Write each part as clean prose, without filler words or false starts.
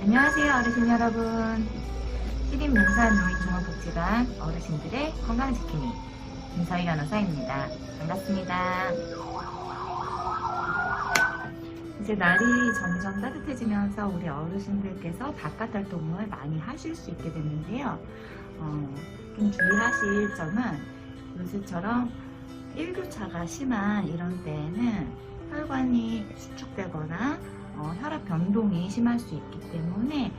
안녕하세요 어르신 여러분. 시립문산노인종합복지관 어르신들의 건강지킴이 김서희 간호사입니다. 반갑습니다. 이제 날이 점점 따뜻해지면서 우리 어르신들께서 바깥 활동을 많이 하실 수 있게 됐는데요. 좀 주의하실 점은 요새처럼 일교차가 심한 이런 때에는 혈관이 수축되거나 혈압 변동이 심할 수 있기 때문에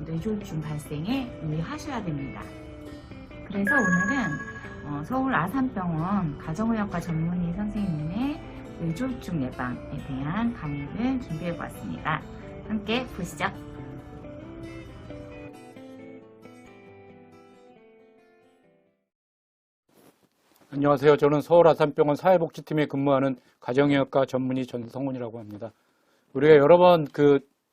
뇌졸중 발생에 유의하셔야 됩니다. 그래서 오늘은 서울 아산병원 가정의학과 전문의 선생님의 뇌졸중 예방에 대한 강의를 준비해 보았습니다. 함께 보시죠. 안녕하세요. 저는 서울 아산병원 사회복지팀에 근무하는 가정의학과 전문의 전성훈이라고 합니다. 우리가 여러 번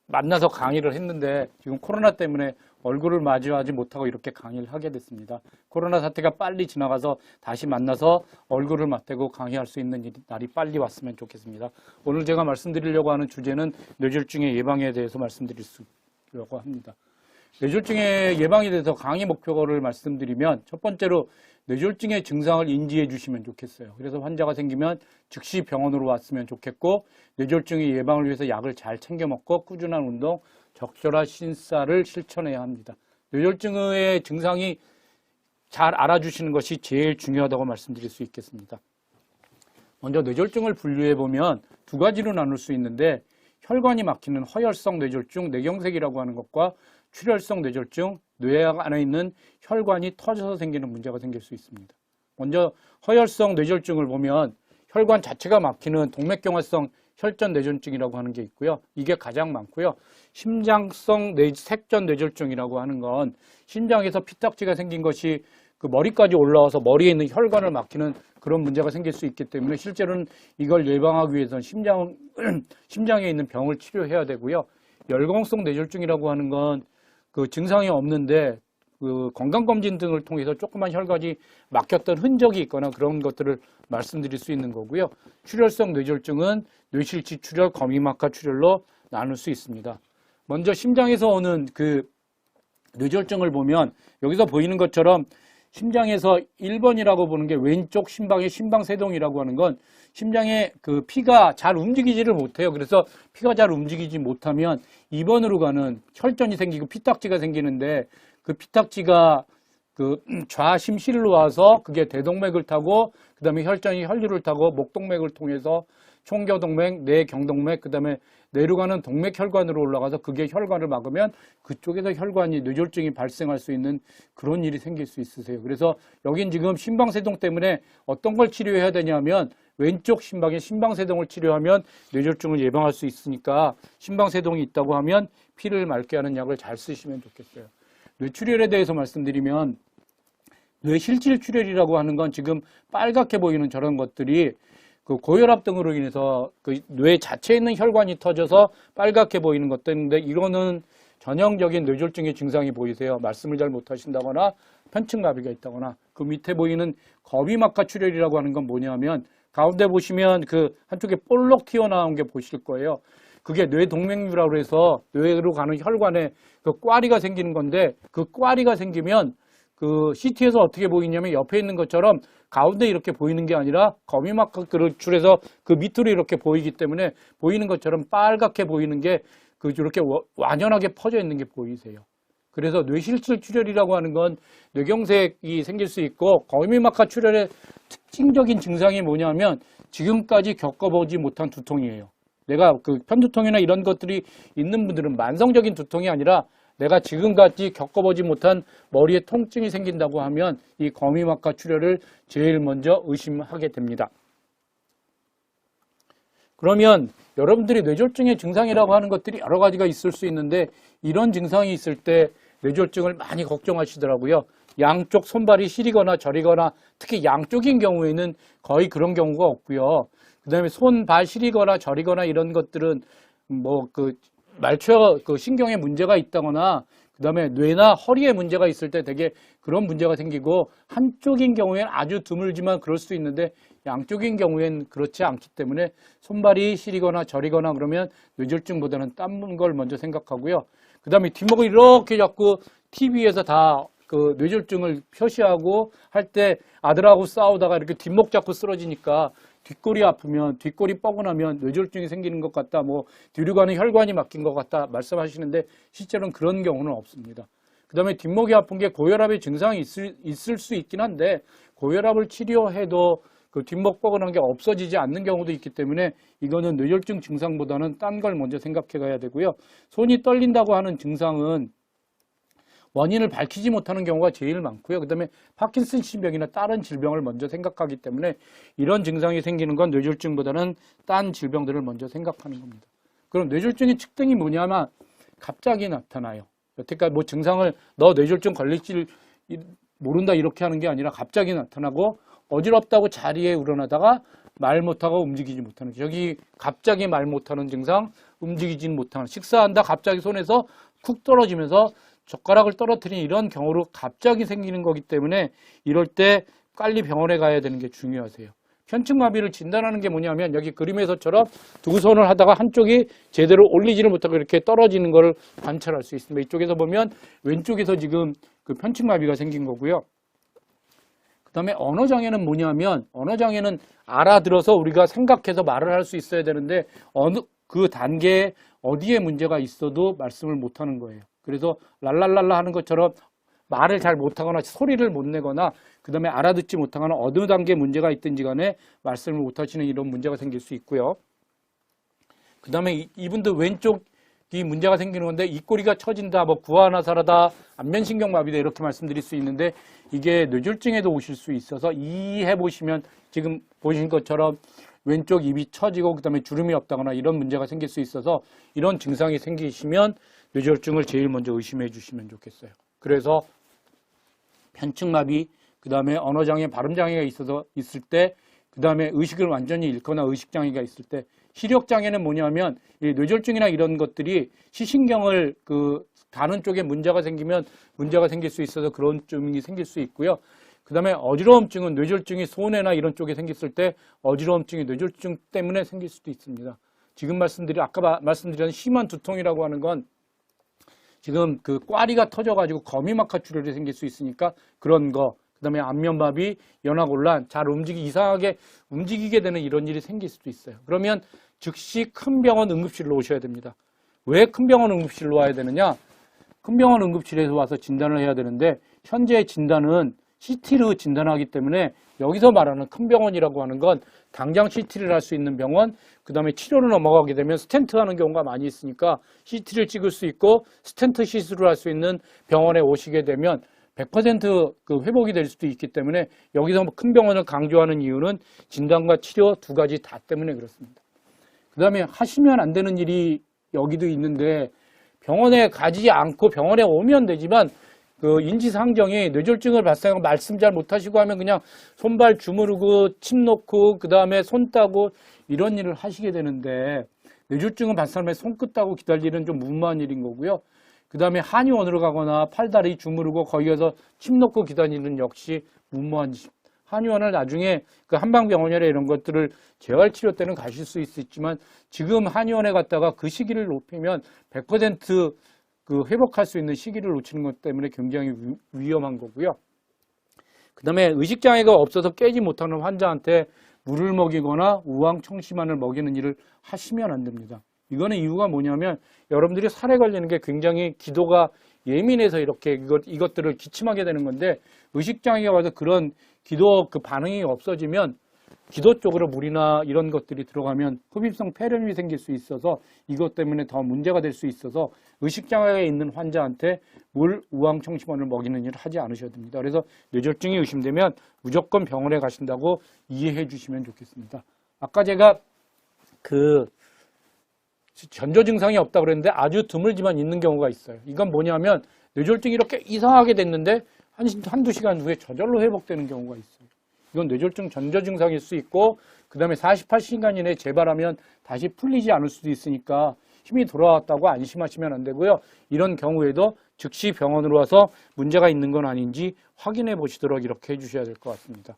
만나서 강의를 했는데 지금 코로나 때문에 얼굴을 마주하지 못하고 이렇게 강의를 하게 됐습니다. 코로나 사태가 빨리 지나가서 다시 만나서 얼굴을 맞대고 강의할 수 있는 날이 빨리 왔으면 좋겠습니다. 오늘 제가 말씀드리려고 하는 주제는 뇌졸중의 예방에 대해서 말씀드리려고 합니다. 뇌졸중의 예방에 대해서 강의 목표를 말씀드리면 첫 번째로 뇌졸중의 증상을 인지해 주시면 좋겠어요. 그래서 환자가 생기면 즉시 병원으로 왔으면 좋겠고, 뇌졸중의 예방을 위해서 약을 잘 챙겨 먹고 꾸준한 운동, 적절한 신사를 실천해야 합니다. 뇌졸중의 증상이 잘 알아주시는 것이 제일 중요하다고 말씀드릴 수 있겠습니다. 먼저 뇌졸중을 분류해 보면 두 가지로 나눌 수 있는데, 혈관이 막히는 허혈성 뇌졸중, 뇌경색이라고 하는 것과 출혈성 뇌졸중, 뇌 안에 있는 혈관이 터져서 생기는 문제가 생길 수 있습니다. 먼저 허혈성 뇌졸중을 보면 혈관 자체가 막히는 동맥경화성 혈전 뇌졸중이라고 하는 게 있고요. 이게 가장 많고요. 심장성 색전 뇌졸중이라고 하는 건 심장에서 피딱지가 생긴 것이 머리까지 올라와서 머리에 있는 혈관을 막히는 그런 문제가 생길 수 있기 때문에 실제로는 이걸 예방하기 위해서는 심장에 있는 병을 치료해야 되고요. 열광성 뇌졸중이라고 하는 건 증상이 없는데 건강검진 등을 통해서 조그만 혈관이 막혔던 흔적이 있거나 그런 것들을 말씀드릴 수 있는 거고요. 출혈성 뇌졸중은 뇌실치 출혈, 거미막하 출혈로 나눌 수 있습니다. 먼저 심장에서 오는 뇌졸중을 보면 여기서 보이는 것처럼 심장에서 1번이라고 보는 게 왼쪽 심방의 심방세동이라고 하는 건 심장에 피가 잘 움직이지를 못해요. 그래서 피가 잘 움직이지 못하면 2번으로 가는 혈전이 생기고 피딱지가 생기는데 그 피딱지가 좌심실로 와서 그게 대동맥을 타고 그 다음에 혈전이 혈류를 타고 목동맥을 통해서 총겨동맥, 뇌경동맥, 그 다음에 뇌로 가는 동맥혈관으로 올라가서 그게 혈관을 막으면 그쪽에서 뇌졸중이 발생할 수 있는 그런 일이 생길 수 있으세요. 그래서 여긴 지금 심방세동 때문에 어떤 걸 치료해야 되냐면 왼쪽 심방의 심방세동을 치료하면 뇌졸중을 예방할 수 있으니까 심방세동이 있다고 하면 피를 맑게 하는 약을 잘 쓰시면 좋겠어요. 뇌출혈에 대해서 말씀드리면 뇌실질출혈이라고 하는 건 지금 빨갛게 보이는 저런 것들이 고혈압 등으로 인해서 뇌 자체에 있는 혈관이 터져서 빨갛게 보이는 것들인데 이거는 전형적인 뇌졸중의 증상이 보이세요. 말씀을 잘 못하신다거나 편측마비가 있다거나 그 밑에 보이는 거미막하 출혈이라고 하는 건 뭐냐면 가운데 보시면 한쪽에 볼록 튀어나온 게 보실 거예요. 그게 뇌동맥류라고 해서 뇌로 가는 혈관에 꽈리가 생기는 건데 그 꽈리가 생기면 CT에서 어떻게 보이냐면 옆에 있는 것처럼 가운데 이렇게 보이는 게 아니라 거미막하를 줄여서 밑으로 이렇게 보이기 때문에 보이는 것처럼 빨갛게 보이는 게 이렇게 완연하게 퍼져 있는 게 보이세요. 그래서 뇌실질 출혈이라고 하는 건 뇌경색이 생길 수 있고 거미막하 출혈의 특징적인 증상이 뭐냐면 지금까지 겪어보지 못한 두통이에요. 내가 편두통이나 이런 것들이 있는 분들은 만성적인 두통이 아니라 내가 지금까지 겪어보지 못한 머리에 통증이 생긴다고 하면 이 거미막하 출혈을 제일 먼저 의심하게 됩니다. 그러면 여러분들이 뇌졸중의 증상이라고 하는 것들이 여러 가지가 있을 수 있는데 이런 증상이 있을 때 뇌졸중을 많이 걱정하시더라고요. 양쪽 손발이 시리거나 저리거나 특히 양쪽인 경우에는 거의 그런 경우가 없고요. 그 다음에 손, 발 시리거나 저리거나 이런 것들은 말초 신경에 문제가 있다거나 그 다음에 뇌나 허리에 문제가 있을 때 되게 그런 문제가 생기고 한쪽인 경우에는 아주 드물지만 그럴 수 있는데 양쪽인 경우에는 그렇지 않기 때문에 손발이 시리거나 저리거나 그러면 뇌졸중보다는 딴 걸 먼저 생각하고요. 그 다음에 뒷목을 이렇게 자꾸 TV에서 다 그 뇌졸중을 표시하고 할 때 아들하고 싸우다가 이렇게 뒷목 잡고 쓰러지니까 뒷골이 아프면, 뒷골이 뻐근하면 뇌졸중이 생기는 것 같다, 뭐 뒤로 가는 혈관이 막힌 것 같다 말씀하시는데 실제로는 그런 경우는 없습니다. 그 다음에 뒷목이 아픈 게 고혈압의 증상이 있을 수 있긴 한데 고혈압을 치료해도 그 뒷목 뻐근한 게 없어지지 않는 경우도 있기 때문에 이거는 뇌졸중 증상보다는 딴 걸 먼저 생각해 가야 되고요. 손이 떨린다고 하는 증상은 원인을 밝히지 못하는 경우가 제일 많고요. 그 다음에 파킨슨신병이나 다른 질병을 먼저 생각하기 때문에 이런 증상이 생기는 건 뇌졸중보다는 딴 질병들을 먼저 생각하는 겁니다. 그럼 뇌졸중의 특징이 뭐냐면 갑자기 나타나요. 여태까지 뭐 증상을 너 뇌졸중 걸릴지 모른다 이렇게 하는 게 아니라 갑자기 나타나고 어지럽다고 자리에 우러나다가 말 못하고 움직이지 못하는, 여기 갑자기 말 못하는 증상, 움직이지 못하는, 식사한다 갑자기 손에서 쿡 떨어지면서 젓가락을 떨어뜨린 이런 경우로 갑자기 생기는 거기 때문에 이럴 때 빨리 병원에 가야 되는 게 중요하세요. 편측마비를 진단하는 게 뭐냐면 여기 그림에서처럼 두 손을 하다가 한쪽이 제대로 올리지를 못하고 이렇게 떨어지는 것을 관찰할 수 있습니다. 이쪽에서 보면 왼쪽에서 지금 그 편측마비가 생긴 거고요. 그 다음에 언어장애는 뭐냐면 언어장애는 알아들어서 우리가 생각해서 말을 할 수 있어야 되는데 어느 그 단계에 어디에 문제가 있어도 말씀을 못하는 거예요. 그래서 랄랄랄라 하는 것처럼 말을 잘 못하거나 소리를 못 내거나 그 다음에 알아듣지 못하거나 어느 단계에 문제가 있든지 간에 말씀을 못하시는 이런 문제가 생길 수 있고요. 그 다음에 이분들 왼쪽이 문제가 생기는 건데 입꼬리가 처진다, 뭐 구안화사라다, 안면신경마비다 이렇게 말씀드릴 수 있는데 이게 뇌졸중에도 오실 수 있어서 이해해 보시면 지금 보신 것처럼 왼쪽 입이 처지고 그 다음에 주름이 없다거나 이런 문제가 생길 수 있어서 이런 증상이 생기시면 뇌졸중을 제일 먼저 의심해 주시면 좋겠어요. 그래서 편측마비, 그 다음에 언어장애, 발음장애가 있을 때, 그 다음에 의식을 완전히 잃거나 의식장애가 있을 때, 시력장애는 뭐냐면 이 뇌졸중이나 이런 것들이 시신경을 다른 쪽에 문제가 생기면 문제가 생길 수 있어서 그런 증이 생길 수 있고요. 그 다음에 어지러움증은 뇌졸중이 손해나 이런 쪽에 생겼을 때 어지러움증이 뇌졸중 때문에 생길 수도 있습니다. 지금 아까 말씀드린 심한 두통이라고 하는 건 지금 그 꽈리가 터져가지고 거미막하 출혈이 생길 수 있으니까 그런 거, 그 다음에 안면마비, 연화곤란, 잘 이상하게 움직이게 되는 이런 일이 생길 수도 있어요. 그러면 즉시 큰 병원 응급실로 오셔야 됩니다. 왜 큰 병원 응급실로 와야 되느냐? 큰 병원 응급실에서 와서 진단을 해야 되는데 현재 진단은 CT로 진단하기 때문에 여기서 말하는 큰 병원이라고 하는 건 당장 CT를 할 수 있는 병원, 그 다음에 치료를 넘어가게 되면 스텐트 하는 경우가 많이 있으니까 CT를 찍을 수 있고 스텐트 시술을 할 수 있는 병원에 오시게 되면 100% 회복이 될 수도 있기 때문에 여기서 큰 병원을 강조하는 이유는 진단과 치료 두 가지 다 때문에 그렇습니다. 그 다음에 하시면 안 되는 일이 여기도 있는데 병원에 가지 않고 병원에 오면 되지만 그 인지상정이 뇌졸중을 발생하고 말씀 잘 못하시고 하면 그냥 손발 주무르고 침 놓고 그 다음에 손 따고 이런 일을 하시게 되는데 뇌졸중은 발생하면 손끝 따고 기다리는 좀 무모한 일인 거고요. 그 다음에 한의원으로 가거나 팔다리 주무르고 거기 가서 침 놓고 기다리는 역시 무모한 짓. 한의원을 나중에 그 한방병원이나 이런 것들을 재활치료 때는 가실 수 있지만 지금 한의원에 갔다가 그 시기를 높이면 100% 회복할 수 있는 시기를 놓치는 것 때문에 굉장히 위험한 거고요. 그 다음에 의식장애가 없어서 깨지 못하는 환자한테 물을 먹이거나 우황청심환을 먹이는 일을 하시면 안 됩니다. 이거는 이유가 뭐냐면 여러분들이 살에 걸리는 게 굉장히 기도가 예민해서 이렇게 이것들을 기침하게 되는 건데 의식장애가 와서 그런 기도 반응이 없어지면 기도 쪽으로 물이나 이런 것들이 들어가면 흡입성 폐렴이 생길 수 있어서 이것 때문에 더 문제가 될 수 있어서 의식장애가 있는 환자한테 물, 우황청심환을 먹이는 일을 하지 않으셔야 됩니다. 그래서 뇌졸중이 의심되면 무조건 병원에 가신다고 이해해 주시면 좋겠습니다. 아까 제가 전조 증상이 없다고 그랬는데 아주 드물지만 있는 경우가 있어요. 이건 뭐냐면 뇌졸중이 이렇게 이상하게 됐는데 한두 시간 후에 저절로 회복되는 경우가 있어요. 이건 뇌졸중 전조 증상일 수 있고 그 다음에 48시간 이내에 재발하면 다시 풀리지 않을 수도 있으니까 힘이 돌아왔다고 안심하시면 안 되고요. 이런 경우에도 즉시 병원으로 와서 문제가 있는 건 아닌지 확인해 보시도록 이렇게 해주셔야 될 것 같습니다.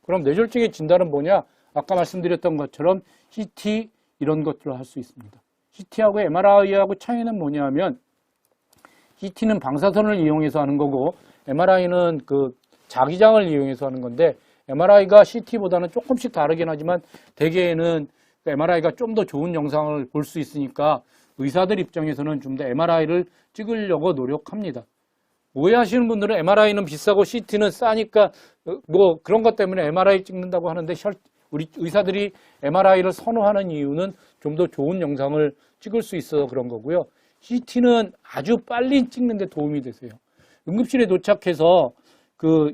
그럼 뇌졸중의 진단은 뭐냐? 아까 말씀드렸던 것처럼 CT 이런 것들을 할 수 있습니다. CT하고 MRI하고 차이는 뭐냐면 CT는 방사선을 이용해서 하는 거고 MRI는 그 자기장을 이용해서 하는 건데 MRI가 CT보다는 조금씩 다르긴 하지만 대개는 MRI가 좀 더 좋은 영상을 볼 수 있으니까 의사들 입장에서는 좀 더 MRI를 찍으려고 노력합니다. 오해하시는 분들은 MRI는 비싸고 CT는 싸니까 뭐 그런 것 때문에 MRI 찍는다고 하는데 우리 의사들이 MRI를 선호하는 이유는 좀 더 좋은 영상을 찍을 수 있어서 그런 거고요. CT는 아주 빨리 찍는 데 도움이 되세요. 응급실에 도착해서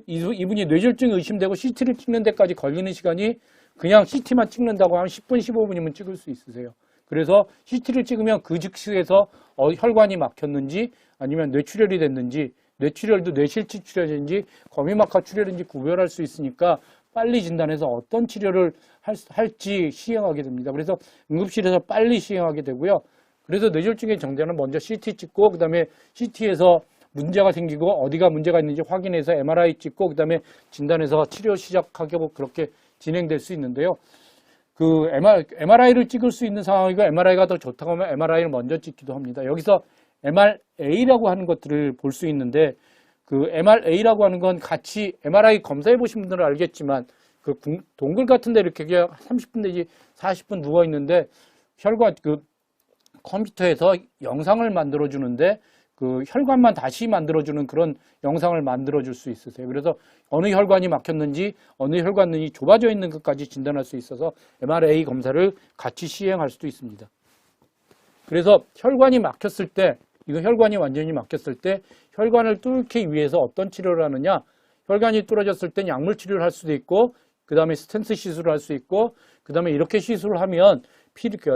이분이 뇌졸중이 의심되고 CT를 찍는 데까지 걸리는 시간이 그냥 CT만 찍는다고 하면 10분, 15분이면 찍을 수 있으세요. 그래서 CT를 찍으면 그 즉시에서 혈관이 막혔는지 아니면 뇌출혈이 됐는지 뇌출혈도 뇌실치 출혈인지 거미막하 출혈인지 구별할 수 있으니까 빨리 진단해서 어떤 치료를 할지 시행하게 됩니다. 그래서 응급실에서 빨리 시행하게 되고요. 그래서 뇌졸중의 정자는 먼저 CT 찍고 그 다음에 CT에서 문제가 생기고 어디가 문제가 있는지 확인해서 MRI 찍고 그 다음에 진단해서 치료 시작하고 그렇게 진행될 수 있는데요. 그 MRI를 찍을 수 있는 상황이고 MRI가 더 좋다고 하면 MRI를 먼저 찍기도 합니다. 여기서 MRA라고 하는 것들을 볼 수 있는데 그 MRA라고 하는 건 같이 MRI 검사해 보신 분들은 알겠지만 그 동굴 같은 데 이렇게 30분 내지 40분 누워 있는데 혈관 그 컴퓨터에서 영상을 만들어 주는데 그 혈관만 다시 만들어주는 그런 영상을 만들어줄 수 있으세요. 그래서 어느 혈관이 막혔는지 어느 혈관이 좁아져 있는 것까지 진단할 수 있어서 MRA 검사를 같이 시행할 수도 있습니다. 그래서 혈관이 막혔을 때 이거 혈관이 완전히 막혔을 때 혈관을 뚫기 위해서 어떤 치료를 하느냐, 혈관이 뚫어졌을 땐 약물 치료를 할 수도 있고 그 다음에 스텐트 시술을 할 수 있고 그 다음에 이렇게 시술을 하면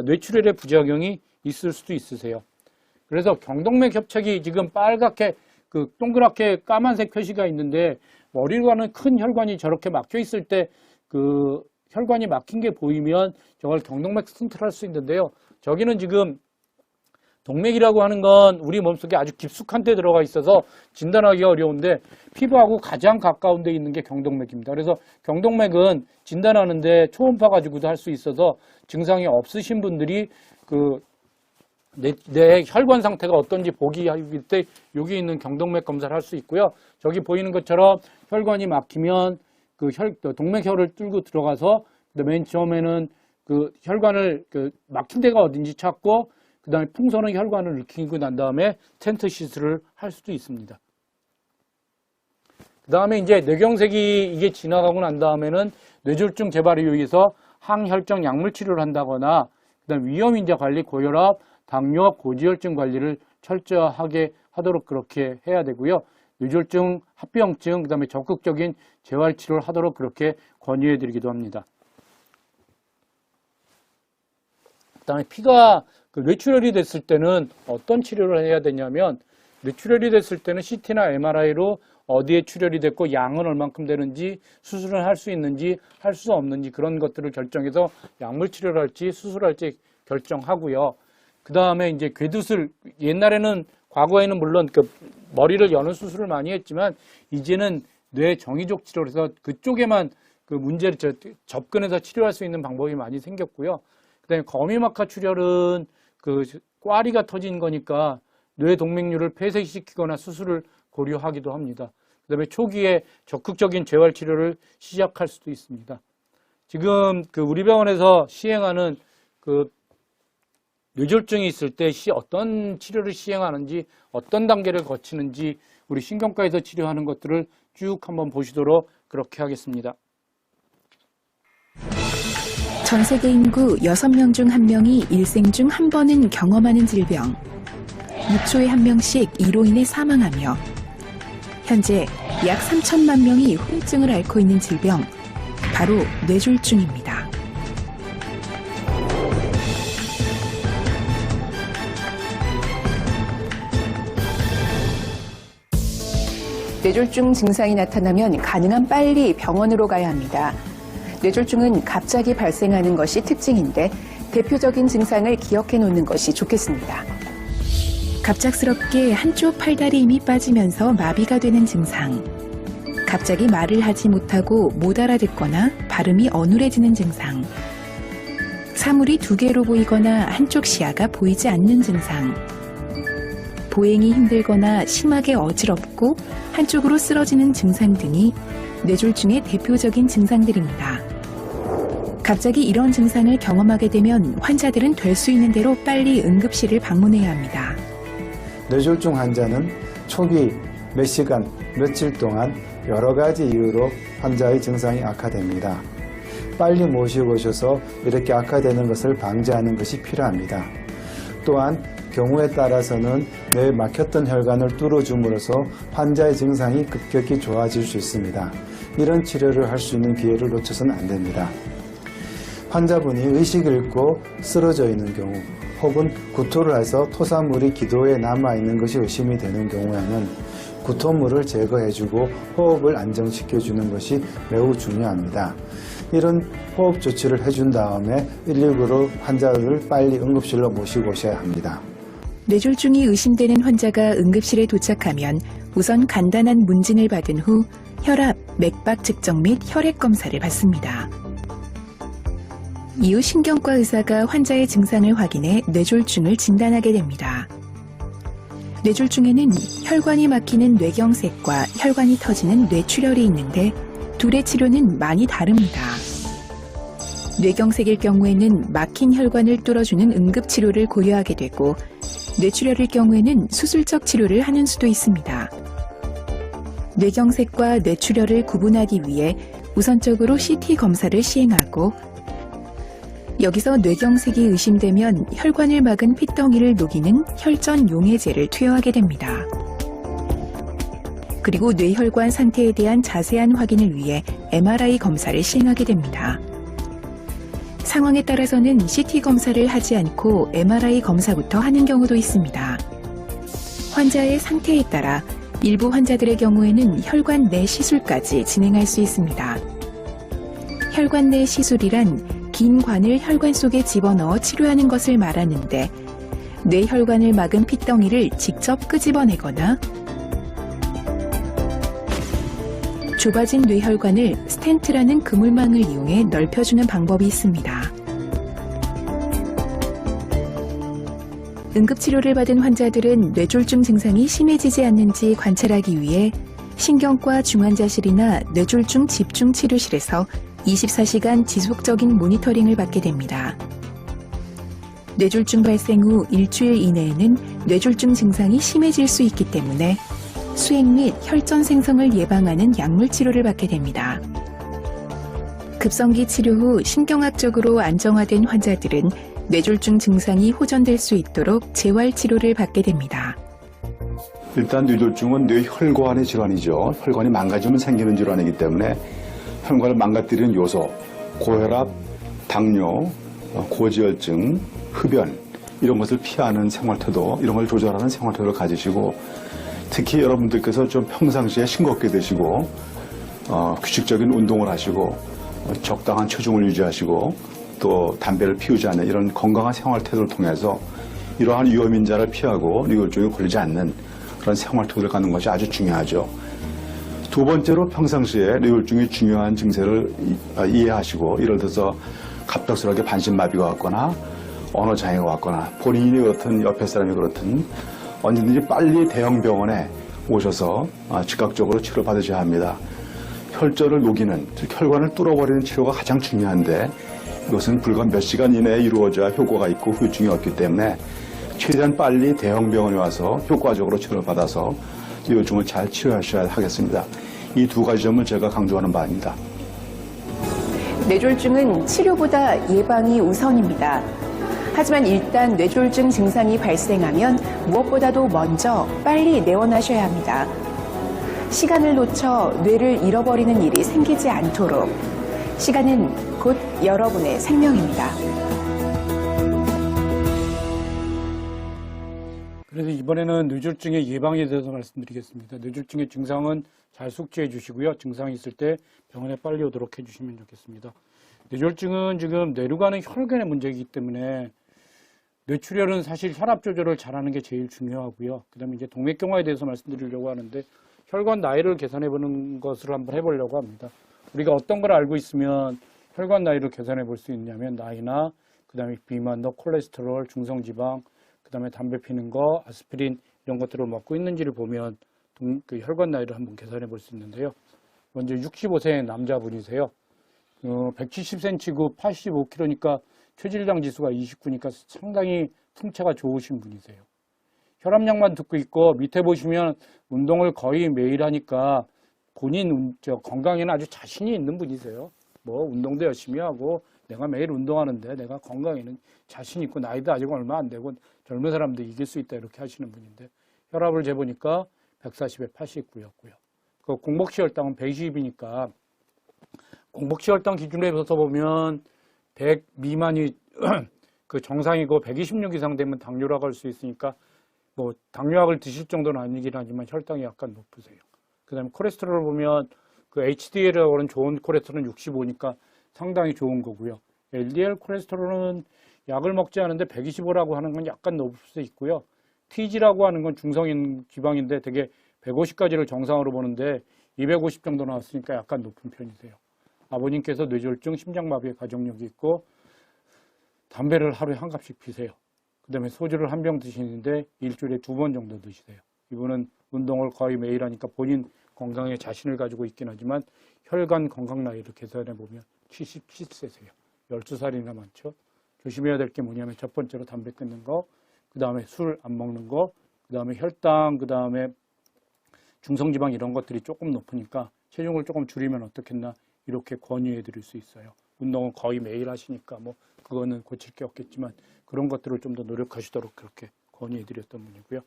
뇌출혈의 부작용이 있을 수도 있으세요. 그래서 경동맥 협착이 지금 빨갛게 그 동그랗게 까만색 표시가 있는데 머리로 가는 큰 혈관이 저렇게 막혀 있을 때 그 혈관이 막힌 게 보이면 저걸 경동맥 스텐트를 할 수 있는데요. 저기는 지금 동맥이라고 하는 건 우리 몸속에 아주 깊숙한 데 들어가 있어서 진단하기가 어려운데 피부하고 가장 가까운 데 있는 게 경동맥입니다. 그래서 경동맥은 진단하는데 초음파 가지고도 할 수 있어서 증상이 없으신 분들이 내 혈관 상태가 어떤지 보기 할 때 여기 있는 경동맥 검사를 할 수 있고요. 저기 보이는 것처럼 혈관이 막히면 동맥혈을 뚫고 들어가서 맨 처음에는 그 혈관을 막힌 데가 어딘지 찾고 그 다음에 풍선의 혈관을 익히고 난 다음에 스텐트 시술을 할 수도 있습니다. 그 다음에 이제 뇌경색이 이게 지나가고 난 다음에는 뇌졸중 재발을 위해서 항혈증 약물 치료를 한다거나 그 다음 위험인자 관리, 고혈압, 당뇨, 고지혈증 관리를 철저하게 하도록 그렇게 해야 되고요. 뇌졸중, 합병증, 그 다음에 적극적인 재활 치료를 하도록 그렇게 권유해 드리기도 합니다. 그 다음에 피가 뇌출혈이 됐을 때는 어떤 치료를 해야 되냐면 뇌출혈이 됐을 때는 CT나 MRI로 어디에 출혈이 됐고 양은 얼만큼 되는지 수술을 할 수 있는지 할 수 없는지 그런 것들을 결정해서 약물 치료를 할지 수술할지 결정하고요. 그 다음에 이제 궤두술, 옛날에는 과거에는 물론 머리를 여는 수술을 많이 했지만 이제는 뇌 정의적 치료를 해서 그쪽에만 문제를 접근해서 치료할 수 있는 방법이 많이 생겼고요. 그 다음에 거미막하 출혈은 꽈리가 터진 거니까 뇌 동맥류를 폐쇄시키거나 수술을 고려하기도 합니다. 그 다음에 초기에 적극적인 재활 치료를 시작할 수도 있습니다. 지금 우리 병원에서 시행하는 뇌졸중이 있을 때 어떤 치료를 시행하는지 어떤 단계를 거치는지 우리 신경과에서 치료하는 것들을 쭉 한번 보시도록 그렇게 하겠습니다. 전 세계 인구 6명 중 1명이 일생 중 한 번은 경험하는 질병. 6초에 1명씩 이로 인해 사망하며 현재 약 3천만 명이 후유증을 앓고 있는 질병, 바로 뇌졸중입니다. 뇌졸중 증상이 나타나면 가능한 빨리 병원으로 가야 합니다. 뇌졸중은 갑자기 발생하는 것이 특징인데 대표적인 증상을 기억해 놓는 것이 좋겠습니다. 갑작스럽게 한쪽 팔다리 힘이 빠지면서 마비가 되는 증상. 갑자기 말을 하지 못하고 못 알아듣거나 발음이 어눌해지는 증상. 사물이 두 개로 보이거나 한쪽 시야가 보이지 않는 증상. 보행이 힘들거나 심하게 어지럽고 한쪽으로 쓰러지는 증상 등이 뇌졸중의 대표적인 증상들입니다. 갑자기 이런 증상을 경험하게 되면 환자들은 될 수 있는 대로 빨리 응급실을 방문해야 합니다. 뇌졸중 환자는 초기 몇 시간, 며칠 동안 여러 가지 이유로 환자의 증상이 악화됩니다. 빨리 모시고 오셔서 이렇게 악화되는 것을 방지하는 것이 필요합니다. 또한 경우에 따라서는 뇌에 막혔던 혈관을 뚫어줌으로써 환자의 증상이 급격히 좋아질 수 있습니다. 이런 치료를 할 수 있는 기회를 놓쳐서는 안 됩니다. 환자분이 의식을 잃고 쓰러져 있는 경우 혹은 구토를 해서 토사물이 기도에 남아있는 것이 의심이 되는 경우에는 구토물을 제거해주고 호흡을 안정시켜주는 것이 매우 중요합니다. 이런 호흡 조치를 해준 다음에 119로 환자를 빨리 응급실로 모시고 오셔야 합니다. 뇌졸중이 의심되는 환자가 응급실에 도착하면 우선 간단한 문진을 받은 후 혈압, 맥박 측정 및 혈액 검사를 받습니다. 이후 신경과 의사가 환자의 증상을 확인해 뇌졸중을 진단하게 됩니다. 뇌졸중에는 혈관이 막히는 뇌경색과 혈관이 터지는 뇌출혈이 있는데 둘의 치료는 많이 다릅니다. 뇌경색일 경우에는 막힌 혈관을 뚫어주는 응급치료를 고려하게 되고 뇌출혈일 경우에는 수술적 치료를 하는 수도 있습니다. 뇌경색과 뇌출혈을 구분하기 위해 우선적으로 CT 검사를 시행하고 여기서 뇌경색이 의심되면 혈관을 막은 핏덩이를 녹이는 혈전 용해제를 투여하게 됩니다. 그리고 뇌혈관 상태에 대한 자세한 확인을 위해 MRI 검사를 시행하게 됩니다. 상황에 따라서는 CT 검사를 하지 않고 MRI 검사부터 하는 경우도 있습니다. 환자의 상태에 따라 일부 환자들의 경우에는 혈관 내 시술까지 진행할 수 있습니다. 혈관 내 시술이란 긴 관을 혈관 속에 집어넣어 치료하는 것을 말하는데 뇌혈관을 막은 핏덩이를 직접 끄집어내거나 좁아진 뇌혈관을 스텐트라는 그물망을 이용해 넓혀주는 방법이 있습니다. 응급치료를 받은 환자들은 뇌졸중 증상이 심해지지 않는지 관찰하기 위해 신경과 중환자실이나 뇌졸중 집중치료실에서 24시간 지속적인 모니터링을 받게 됩니다. 뇌졸중 발생 후 일주일 이내에는 뇌졸중 증상이 심해질 수 있기 때문에 수액 및 혈전 생성을 예방하는 약물 치료를 받게 됩니다. 급성기 치료 후 신경학적으로 안정화된 환자들은 뇌졸중 증상이 호전될 수 있도록 재활 치료를 받게 됩니다. 일단 뇌졸중은 뇌혈관의 질환이죠. 혈관이 망가지면 생기는 질환이기 때문에 혈관을 망가뜨리는 요소, 고혈압, 당뇨, 고지혈증, 흡연 이런 것을 피하는 생활태도, 이런 걸 조절하는 생활태도를 가지시고 특히 여러분들께서 좀 평상시에 싱겁게 드시고 규칙적인 운동을 하시고 적당한 체중을 유지하시고 또 담배를 피우지 않는 이런 건강한 생활태도를 통해서 이러한 위험인자를 피하고 뇌졸중에 걸리지 않는 그런 생활태도를 갖는 것이 아주 중요하죠. 두 번째로 평상시에 뇌졸중의 중요한 증세를 이해하시고 예를 들어서 갑작스럽게 반신마비가 왔거나 언어장애가 왔거나 본인이 그렇든 옆에 사람이 그렇든 언제든지 빨리 대형 병원에 오셔서 즉각적으로 치료를 받으셔야 합니다. 혈전을 녹이는, 즉 혈관을 뚫어버리는 치료가 가장 중요한데 이것은 불과 몇 시간 이내에 이루어져야 효과가 있고 후유증이 없기 때문에 최대한 빨리 대형 병원에 와서 효과적으로 치료를 받아서 뇌졸중을 잘 치료하셔야 하겠습니다. 이 두 가지 점을 제가 강조하는 바입니다. 뇌졸중은 치료보다 예방이 우선입니다. 하지만 일단 뇌졸중 증상이 발생하면 무엇보다도 먼저 빨리 내원하셔야 합니다. 시간을 놓쳐 뇌를 잃어버리는 일이 생기지 않도록 시간은 곧 여러분의 생명입니다. 그래서 이번에는 뇌졸중의 예방에 대해서 말씀드리겠습니다. 뇌졸중의 증상은 잘 숙지해 주시고요. 증상이 있을 때 병원에 빨리 오도록 해주시면 좋겠습니다. 뇌졸중은 지금 뇌로 가는 혈관의 문제이기 때문에 뇌출혈은 사실 혈압 조절을 잘하는 게 제일 중요하고요. 그 다음에 이제 동맥경화에 대해서 말씀드리려고 하는데 혈관 나이를 계산해 보는 것을 한번 해보려고 합니다. 우리가 어떤 걸 알고 있으면 혈관 나이를 계산해 볼 수 있냐면 나이나 그 다음에 비만, 콜레스테롤, 중성지방, 그 다음에 담배 피는 거, 아스피린 이런 것들을 먹고 있는지를 보면 그 혈관 나이를 한번 계산해 볼 수 있는데요. 먼저 65세 남자분이세요. 170cm고 85kg니까 체질량 지수가 29니까 상당히 풍채가 좋으신 분이세요. 혈압약만 듣고 있고 밑에 보시면 운동을 거의 매일 하니까 본인 건강에는 아주 자신이 있는 분이세요. 뭐 운동도 열심히 하고 내가 매일 운동하는데 내가 건강에는 자신 있고 나이도 아직 얼마 안 되고 젊은 사람도 이길 수 있다 이렇게 하시는 분인데 혈압을 재보니까 140에 89였고요. 그 공복시 혈당은 120이니까 공복시 혈당 기준으로 해서 보면 100 미만이 그 정상이고 126 이상 되면 당뇨라고 할 수 있으니까 뭐 당뇨약을 드실 정도는 아니긴 하지만 혈당이 약간 높으세요. 그 다음에 콜레스테롤을 보면 그 HDL이라고 하는 좋은 콜레스테롤은 65니까 상당히 좋은 거고요. LDL 콜레스테롤은 약을 먹지 않은데 125라고 하는 건 약간 높을 수 있고요. TG라고 하는 건 중성인 지방인데 되게 150까지를 정상으로 보는데 250 정도 나왔으니까 약간 높은 편이세요. 아버님께서 뇌졸중, 심장마비의 가족력이 있고 담배를 하루에 한 갑씩 피세요. 그 다음에 소주를 한 병 드시는데 일주일에 2번 정도 드시세요. 이분은 운동을 거의 매일 하니까 본인 건강에 자신을 가지고 있긴 하지만 혈관 건강 나이를 계산해 보면 77세세요. 12살이나 많죠. 조심해야 될 게 뭐냐면 첫 번째로 담배 끊는 거, 그 다음에 술 안 먹는 거, 그 다음에 혈당, 그 다음에 중성지방 이런 것들이 조금 높으니까 체중을 조금 줄이면 어떻겠나 이렇게 권유해 드릴 수 있어요. 운동은 거의 매일 하시니까 뭐 그거는 고칠 게 없겠지만 그런 것들을 좀 더 노력하시도록 그렇게 권유해 드렸던 분이고요.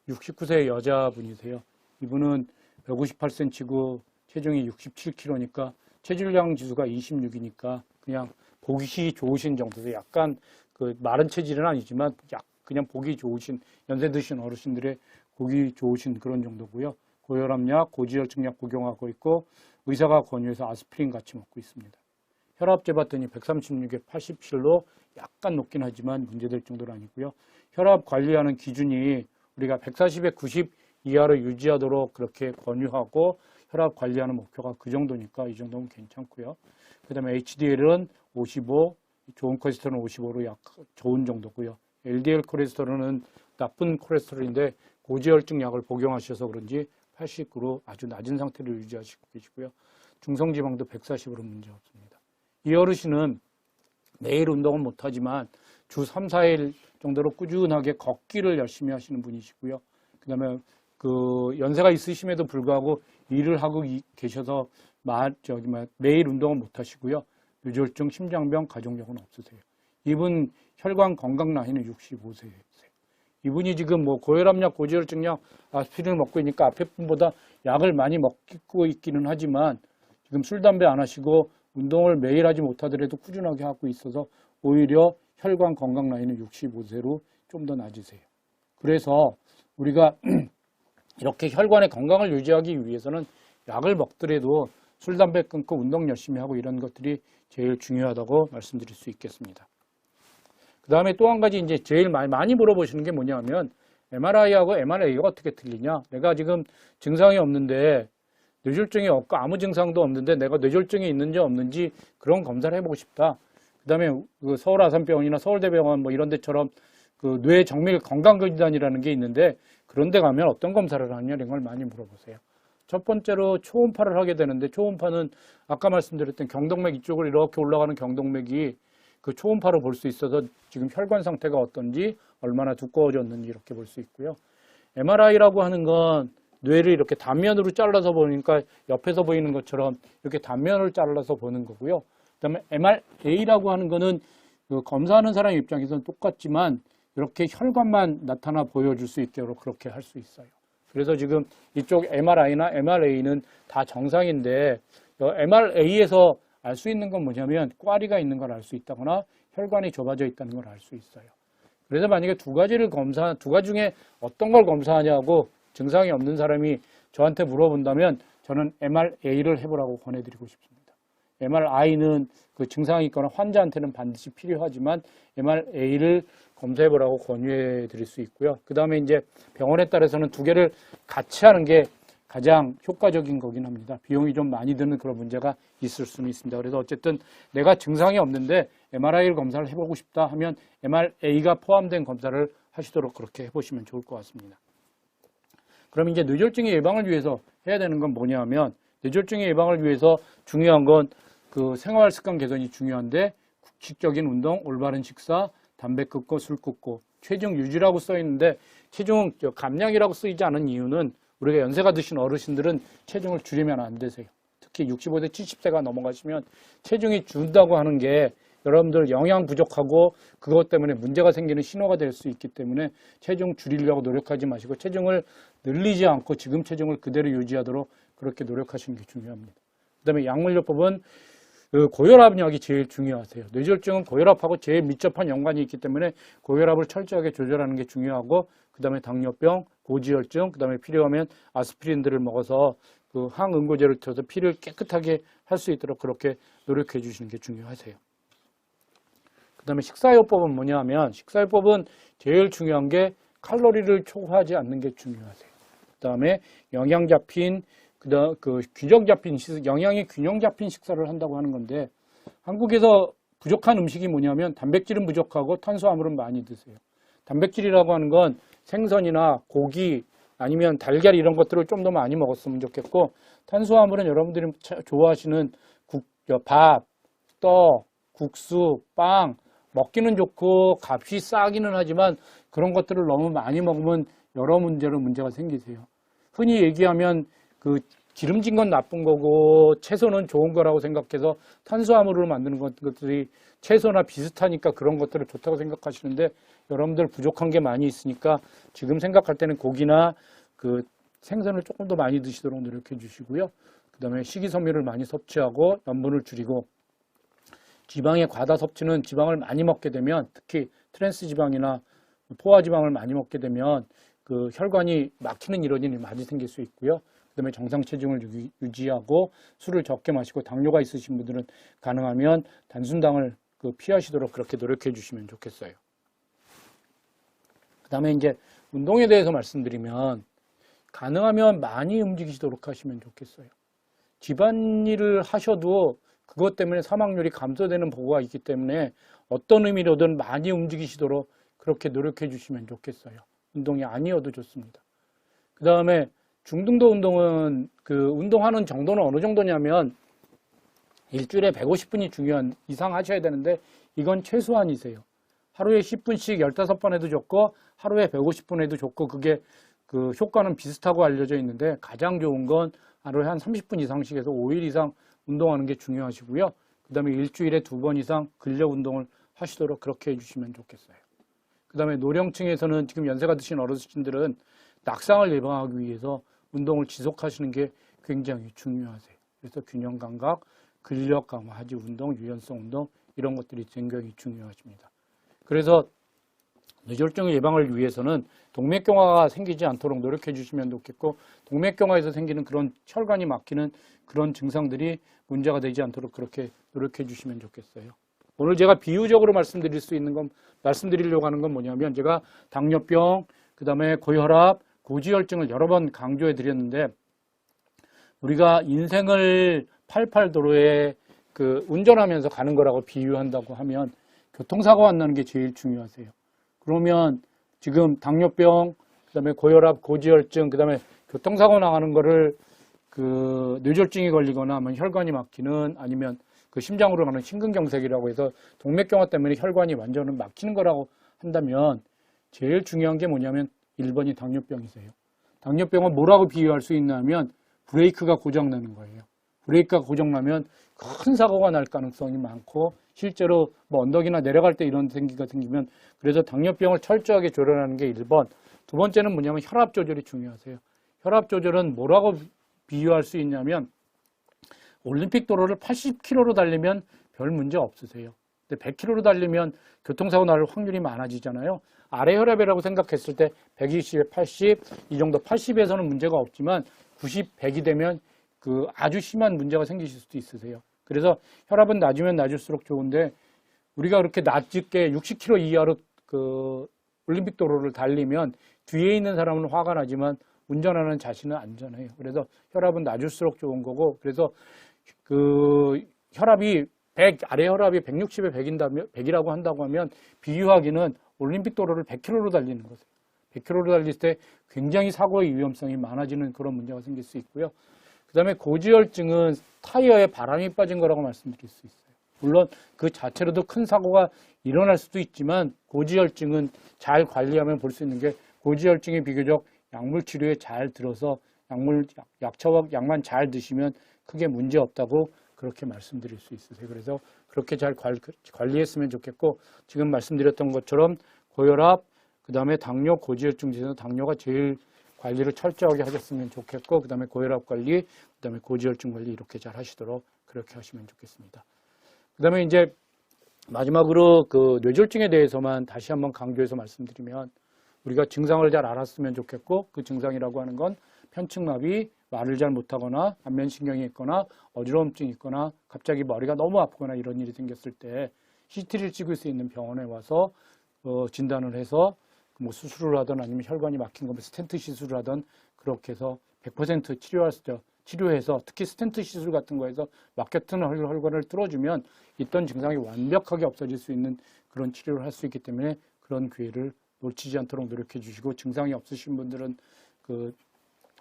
69세 여자분이세요. 이분은 158cm고 체중이 67kg니까 체질량 지수가 26이니까 그냥 보기 좋으신 정도로 약간 그 마른 체질은 아니지만 그냥 보기 좋으신 연세 드신 어르신들의 보기 좋으신 그런 정도고요. 고혈압약, 고지혈증약 복용하고 있고 의사가 권유해서 아스피린 같이 먹고 있습니다. 혈압 재봤더니 136에 87로 약간 높긴 하지만 문제될 정도는 아니고요. 혈압 관리하는 기준이 우리가 140에 90 이하로 유지하도록 그렇게 권유하고 혈압 관리하는 목표가 그 정도니까 이 정도면 괜찮고요. 그 다음에 HDL은 55, 좋은 콜레스테롤은 55로 약 좋은 정도고요. LDL 콜레스테롤은 나쁜 콜레스테롤인데 고지혈증 약을 복용하셔서 그런지 89로 아주 낮은 상태를 유지하시고 계시고요. 중성지방도 140으로 문제 없습니다. 이 어르신은 매일 운동은 못하지만 주 3, 4일 정도로 꾸준하게 걷기를 열심히 하시는 분이시고요. 그 다음에 그 연세가 있으심에도 불구하고 일을 하고 계셔서 매일 운동은 못하시고요. 뇌졸중, 심장병, 가족력은 없으세요. 이분 혈관 건강 나이는 65세세요. 이분이 지금 뭐 고혈압약, 고지혈증약, 아스피린을 먹고 있으니까 앞에 분보다 약을 많이 먹고 있기는 하지만 지금 술, 담배 안 하시고 운동을 매일 하지 못하더라도 꾸준하게 하고 있어서 오히려 혈관 건강 나이는 65세로 좀 더 낮으세요. 그래서 우리가 이렇게 혈관의 건강을 유지하기 위해서는 약을 먹더라도 술, 담배 끊고 운동 열심히 하고 이런 것들이 제일 중요하다고 말씀드릴 수 있겠습니다. 그 다음에 또 한 가지 이제 제일 많이 물어보시는 게 뭐냐면 MRI하고 MRA가 어떻게 틀리냐. 내가 지금 증상이 없는데 뇌졸중이 없고 아무 증상도 없는데 내가 뇌졸중이 있는지 없는지 그런 검사를 해보고 싶다. 그 다음에 그 서울 아산병원이나 서울대병원 뭐 이런 데처럼 그 뇌정밀 건강검진단이라는 게 있는데 그런 데 가면 어떤 검사를 하느냐 이런 걸 많이 물어보세요. 첫 번째로 초음파를 하게 되는데 초음파는 아까 말씀드렸던 경동맥 이쪽으로 이렇게 올라가는 경동맥이 그 초음파로 볼 수 있어서 지금 혈관 상태가 어떤지 얼마나 두꺼워졌는지 이렇게 볼 수 있고요. MRI라고 하는 건 뇌를 이렇게 단면으로 잘라서 보니까 옆에서 보이는 것처럼 이렇게 단면을 잘라서 보는 거고요. 그다음에 MRA라고 하는 거는 그 검사하는 사람 입장에서는 똑같지만 이렇게 혈관만 나타나 보여줄 수 있도록 그렇게 할 수 있어요. 그래서 지금 이쪽 MRI나 MRA는 다 정상인데 MRA에서 알 수 있는 건 뭐냐면 꽈리가 있는 걸 알 수 있다거나 혈관이 좁아져 있다는 걸 알 수 있어요. 그래서 만약에 두 가지 중에 어떤 걸 검사하냐고 증상이 없는 사람이 저한테 물어본다면 저는 MRA를 해보라고 권해드리고 싶습니다. MRI는 그 증상이 있거나 환자한테는 반드시 필요하지만 MRA를 검사해보라고 권유해드릴 수 있고요. 그 다음에 이제 병원에 따라서는 두 개를 같이 하는 게 가장 효과적인 거긴 합니다. 비용이 좀 많이 드는 그런 문제가 있을 수는 있습니다. 그래서 어쨌든 내가 증상이 없는데 MRI 검사를 해보고 싶다 하면 MRA가 포함된 검사를 하시도록 그렇게 해보시면 좋을 것 같습니다. 그럼 이제 뇌졸중의 예방을 위해서 해야 되는 건 뭐냐면 뇌졸중의 예방을 위해서 중요한 건 그 생활 습관 개선이 중요한데 규칙적인 운동, 올바른 식사, 담배 끊고 술 끊고 체중 유지라고 써 있는데 체중 감량이라고 쓰이지 않은 이유는 우리가 연세가 드신 어르신들은 체중을 줄이면 안 되세요. 특히 65세, 70세가 넘어가시면 체중이 준다고 하는 게 여러분들 영양 부족하고 그것 때문에 문제가 생기는 신호가 될 수 있기 때문에 체중 줄이려고 노력하지 마시고 체중을 늘리지 않고 지금 체중을 그대로 유지하도록 그렇게 노력하시는 게 중요합니다. 그 다음에 약물요법은 그 고혈압약이 제일 중요하세요. 뇌졸중은 고혈압하고 제일 밀접한 연관이 있기 때문에 고혈압을 철저하게 조절하는 게 중요하고 그 다음에 당뇨병, 고지혈증, 그 다음에 필요하면 아스피린들을 먹어서 그 항응고제를 쳐서 피를 깨끗하게 할 수 있도록 그렇게 노력해 주시는 게 중요하세요. 그 다음에 식사요법은 뭐냐 하면 식사요법은 제일 중요한 게 칼로리를 초과하지 않는 게 중요하세요. 그 다음에 영양 잡힌 그 균형 잡힌 영양이 균형 잡힌 식사를 한다고 하는 건데 한국에서 부족한 음식이 뭐냐면 단백질은 부족하고 탄수화물은 많이 드세요. 단백질이라고 하는 건 생선이나 고기 아니면 달걀 이런 것들을 좀 더 많이 먹었으면 좋겠고 탄수화물은 여러분들이 좋아하시는 밥, 떡, 국수, 빵 먹기는 좋고 값이 싸기는 하지만 그런 것들을 너무 많이 먹으면 여러 문제가 생기세요. 흔히 얘기하면 그 기름진 건 나쁜 거고 채소는 좋은 거라고 생각해서 탄수화물을 만드는 것들이 채소나 비슷하니까 그런 것들을 좋다고 생각하시는데 여러분들 부족한 게 많이 있으니까 지금 생각할 때는 고기나 그 생선을 조금 더 많이 드시도록 노력해 주시고요. 그 다음에 식이섬유를 많이 섭취하고 염분을 줄이고 지방의 과다 섭취는 지방을 많이 먹게 되면 특히 트랜스 지방이나 포화 지방을 많이 먹게 되면 그 혈관이 막히는 일이 많이 생길 수 있고요. 그다음에 정상 체중을 유지하고 술을 적게 마시고 당뇨가 있으신 분들은 가능하면 단순당을 피하시도록 그렇게 노력해 주시면 좋겠어요. 그다음에 이제 운동에 대해서 말씀드리면 가능하면 많이 움직이시도록 하시면 좋겠어요. 집안일을 하셔도 그것 때문에 사망률이 감소되는 보고가 있기 때문에 어떤 의미로든 많이 움직이시도록 그렇게 노력해 주시면 좋겠어요. 운동이 아니어도 좋습니다. 그 다음에 중등도 운동은 그 운동하는 정도는 어느 정도냐면 일주일에 150분이 중요한 이상 하셔야 되는데 이건 최소한이세요. 하루에 10분씩 15번 해도 좋고 하루에 150분 해도 좋고 그게 그 효과는 비슷하고 알려져 있는데 가장 좋은 건 하루에 한 30분 이상씩 해서 5일 이상 운동하는 게 중요하시고요. 그 다음에 일주일에 2번 이상 근력 운동을 하시도록 그렇게 해주시면 좋겠어요. 그 다음에 노령층에서는 지금 연세가 드신 어르신들은 낙상을 예방하기 위해서 운동을 지속하시는 게 굉장히 중요하세요. 그래서 균형 감각, 근력 강화, 하지 운동, 유연성 운동 이런 것들이 굉장히 중요하십니다. 그래서 뇌졸중 예방을 위해서는 동맥경화가 생기지 않도록 노력해 주시면 좋겠고 동맥경화에서 생기는 그런 혈관이 막히는 그런 증상들이 문제가 되지 않도록 그렇게 노력해 주시면 좋겠어요. 오늘 제가 비유적으로 말씀드리려고 하는 건 뭐냐면 제가 당뇨병, 그 다음에 고혈압, 고지혈증을 여러 번 강조해 드렸는데 우리가 인생을 88도로에 그 운전하면서 가는 거라고 비유한다고 하면 교통사고가 안 나는 게 제일 중요하세요. 그러면 지금 당뇨병, 그 다음에 고혈압, 고지혈증, 그 다음에 교통사고 나가는 거를 그 뇌졸중이 걸리거나 하면 혈관이 막히는 아니면 그 심장으로 가는 심근경색이라고 해서 동맥경화 때문에 혈관이 완전히 막히는 거라고 한다면 제일 중요한 게 뭐냐면 1번이 당뇨병이세요. 당뇨병은 뭐라고 비유할 수 있냐면 브레이크가 고장나는 거예요. 브레이크가 고장나면 큰 사고가 날 가능성이 많고 실제로 뭐 언덕이나 내려갈 때 이런 생기가 생기면 그래서 당뇨병을 철저하게 조절하는 게 1번. 두 번째는 뭐냐면 혈압 조절이 중요하세요. 혈압 조절은 뭐라고 비유할 수 있냐면 올림픽 도로를 80km로 달리면 별 문제 없으세요. 근데 100km로 달리면 교통사고 날 확률이 많아지잖아요. 아래 혈압이라고 생각했을 때 120에 80, 이 정도 80에서는 문제가 없지만 90, 100이 되면 그 아주 심한 문제가 생기실 수도 있으세요. 그래서 혈압은 낮으면 낮을수록 좋은데 우리가 그렇게 낮게 60km 이하로 그 올림픽 도로를 달리면 뒤에 있는 사람은 화가 나지만 운전하는 자신은 안전해요. 그래서 혈압은 낮을수록 좋은 거고 그래서 그 혈압이 100, 아래 혈압이 160에 100이라고 한다고 하면 비유하기는 올림픽 도로를 100km로 달리는 거예요. 100km로 달릴 때 굉장히 사고의 위험성이 많아지는 그런 문제가 생길 수 있고요. 그 다음에 고지혈증은 타이어에 바람이 빠진 거라고 말씀드릴 수 있어요. 물론 그 자체로도 큰 사고가 일어날 수도 있지만 고지혈증은 잘 관리하면 볼 수 있는 게 고지혈증이 비교적 약물 치료에 잘 들어서 약만 잘 드시면 크게 문제 없다고 그렇게 말씀드릴 수 있으세요. 그래서 그렇게 잘 관리했으면 좋겠고 지금 말씀드렸던 것처럼 고혈압, 그 다음에 당뇨, 고지혈증 중에서 당뇨가 제일 관리를 철저하게 하셨으면 좋겠고 그 다음에 고혈압 관리, 그 다음에 고지혈증 관리 이렇게 잘 하시도록 그렇게 하시면 좋겠습니다. 그 다음에 이제 마지막으로 그 뇌졸중에 대해서만 다시 한번 강조해서 말씀드리면 우리가 증상을 잘 알았으면 좋겠고 그 증상이라고 하는 건 편측마비, 말을 잘 못하거나 안면신경이 있거나 어지러움증이 있거나 갑자기 머리가 너무 아프거나 이런 일이 생겼을 때 CT를 찍을 수 있는 병원에 와서 진단을 해서 뭐 수술을 하든 아니면 혈관이 막힌 거면 스텐트 시술을 하든 그렇게 해서 100% 치료해서 특히 스텐트 시술 같은 거에서 막혔던 혈관을 뚫어주면 있던 증상이 완벽하게 없어질 수 있는 그런 치료를 할 수 있기 때문에 그런 기회를 놓치지 않도록 노력해 주시고 증상이 없으신 분들은 그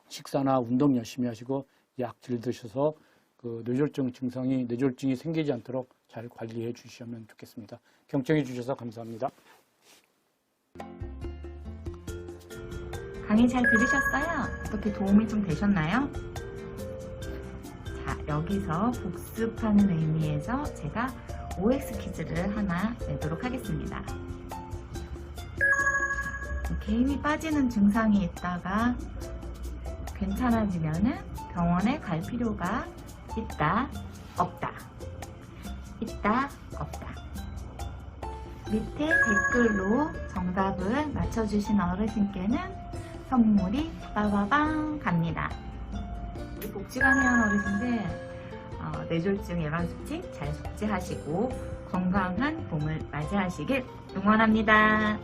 식사나 운동 열심히 하시고 약 잘 드셔서 그 뇌졸중이 생기지 않도록 잘 관리해 주시면 좋겠습니다. 경청해 주셔서 감사합니다. 강의 잘 들으셨어요? 어떻게 도움이 좀 되셨나요? 자, 여기서 복습하는 의미에서 제가 OX 퀴즈를 하나 내도록 하겠습니다. 개인이 빠지는 증상이 있다가 괜찮아지면은 병원에 갈 필요가 있다, 없다. 있다, 없다. 밑에 댓글로 정답을 맞춰주신 어르신께는 선물이 빠바방 갑니다. 우리 복지관 회원 어르신들 뇌졸중 예방수칙 잘 숙지하시고 건강한 봄을 맞이하시길 응원합니다.